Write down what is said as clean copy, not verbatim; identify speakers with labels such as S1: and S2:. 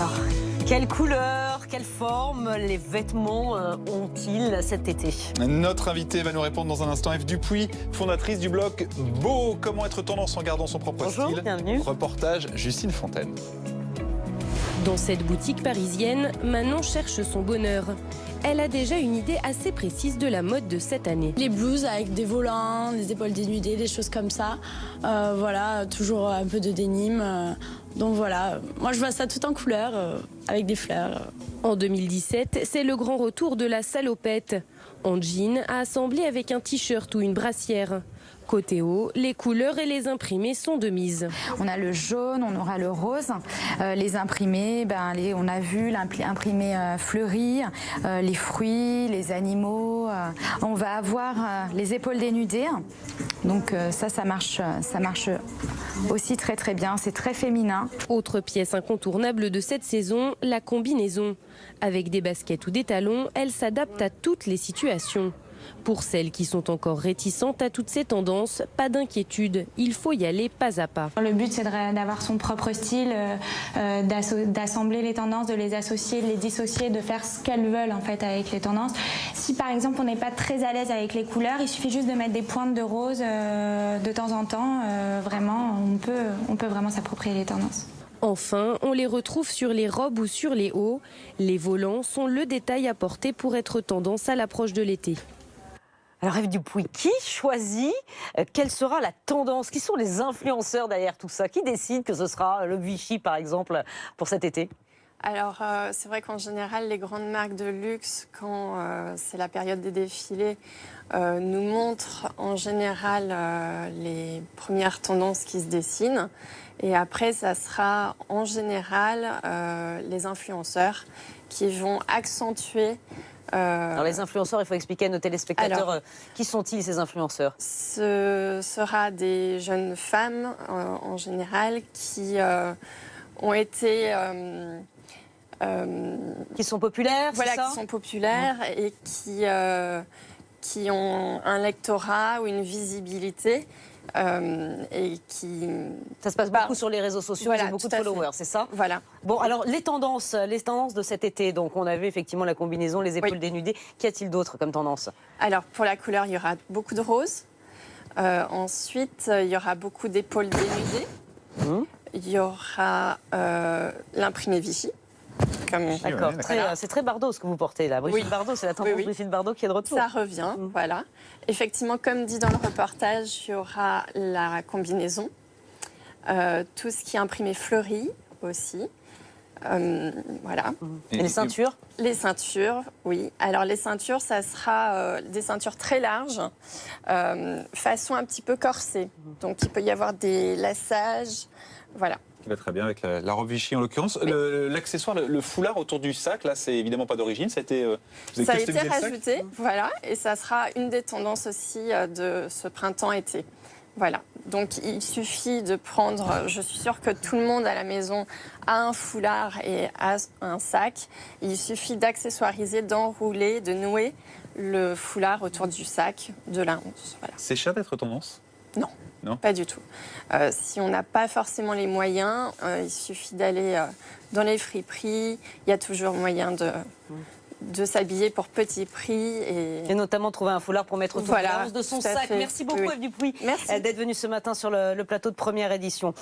S1: Alors, quelle couleur, quelle forme les vêtements ont-ils cet été?
S2: Notre invitée va nous répondre dans un instant. Eve Dupuis, fondatrice du blog Beau. Comment être tendance en gardant son propre
S1: Bonjour,
S2: style.
S1: bienvenue.
S2: Reportage Justine Fontaine.
S3: Dans cette boutique parisienne, Manon cherche son bonheur. Elle a déjà une idée assez précise de la mode de cette année.
S4: Les blouses avec des volants, des épaules dénudées, des choses comme ça. Voilà, toujours un peu de denim. Donc voilà, moi je vois ça tout en couleur, avec des fleurs.
S3: En 2017, c'est le grand retour de la salopette. En jean, à assembler avec un t-shirt ou une brassière. Côté haut, les couleurs et les imprimés sont de mise.
S5: On a le jaune, on aura le rose. Les imprimés, on a vu l'imprimé fleuri, les fruits, les animaux. On va avoir les épaules dénudées. Donc ça marche aussi très très bien. C'est très féminin.
S3: Autre pièce incontournable de cette saison, la combinaison. Avec des baskets ou des talons, elle s'adapte à toutes les situations. Pour celles qui sont encore réticentes à toutes ces tendances, pas d'inquiétude, il faut y aller pas à pas.
S6: Le but c'est d'avoir son propre style, d'assembler les tendances, de les associer, de les dissocier, de faire ce qu'elles veulent en fait avec les tendances. Si par exemple on n'est pas très à l'aise avec les couleurs, il suffit juste de mettre des pointes de rose de temps en temps. Vraiment, on peut vraiment s'approprier les tendances.
S3: Enfin, on les retrouve sur les robes ou sur les hauts. Les volants sont le détail à porter pour être tendance à l'approche de l'été.
S1: Alors Eve Dupuis, qui choisit quelle sera la tendance? Qui sont les influenceurs derrière tout ça? Qui décide que ce sera le Vichy par exemple pour cet été?
S7: Alors, c'est vrai qu'en général, les grandes marques de luxe, quand c'est la période des défilés, nous montrent en général les premières tendances qui se dessinent. Et après, ça sera en général les influenceurs qui vont accentuer.
S1: Alors les influenceurs, il faut expliquer à nos téléspectateurs qui sont-ils ces influenceurs?
S7: Ce sera des jeunes femmes en général qui ont été...
S1: qui sont populaires,
S7: voilà,
S1: ça
S7: qui sont populaires et qui ont un lectorat ou une visibilité et qui...
S1: Ça se passe beaucoup sur les réseaux sociaux,
S7: voilà,
S1: ils ont beaucoup de followers, c'est ça?
S7: Voilà.
S1: Bon, alors les tendances de cet été, donc on avait effectivement la combinaison, les épaules dénudées. Qu'y a-t-il d'autre comme tendance?
S7: Alors pour la couleur, il y aura beaucoup de rose. Ensuite, il y aura beaucoup d'épaules dénudées. Il y aura l'imprimé Vichy.
S1: D'accord,
S7: voilà.
S1: C'est très Bardot ce que vous portez là. Brigitte Bardot, c'est la tendance Brigitte Bardot qui est de retour.
S7: Ça revient, voilà. Effectivement, comme dit dans le reportage, il y aura la combinaison, tout ce qui est imprimé fleuri aussi. Voilà.
S1: Et les ceintures?
S7: Les ceintures, oui. Alors les ceintures, ça sera des ceintures très larges, façon un petit peu corsée. Donc il peut y avoir des lassages, voilà.
S2: Qui va très bien avec la robe Vichy en l'occurrence. L'accessoire, le foulard autour du sac, là, c'est évidemment pas d'origine. Ça a été
S7: rajouté, voilà. Et ça sera une des tendances aussi de ce printemps-été. Voilà. Donc il suffit de prendre, je suis sûre que tout le monde à la maison a un foulard et a un sac. Il suffit d'accessoiriser, d'enrouler, de nouer le foulard autour du sac de la honte. Voilà.
S2: C'est cher d'être tendance?
S7: Non. Non, pas du tout. Si on n'a pas forcément les moyens, il suffit d'aller dans les friperies. Il y a toujours moyen de s'habiller pour petit prix.
S1: Et notamment trouver un foulard pour mettre autour de son sac. Merci beaucoup Eve Dupuis d'être venue ce matin sur le plateau de Première Édition.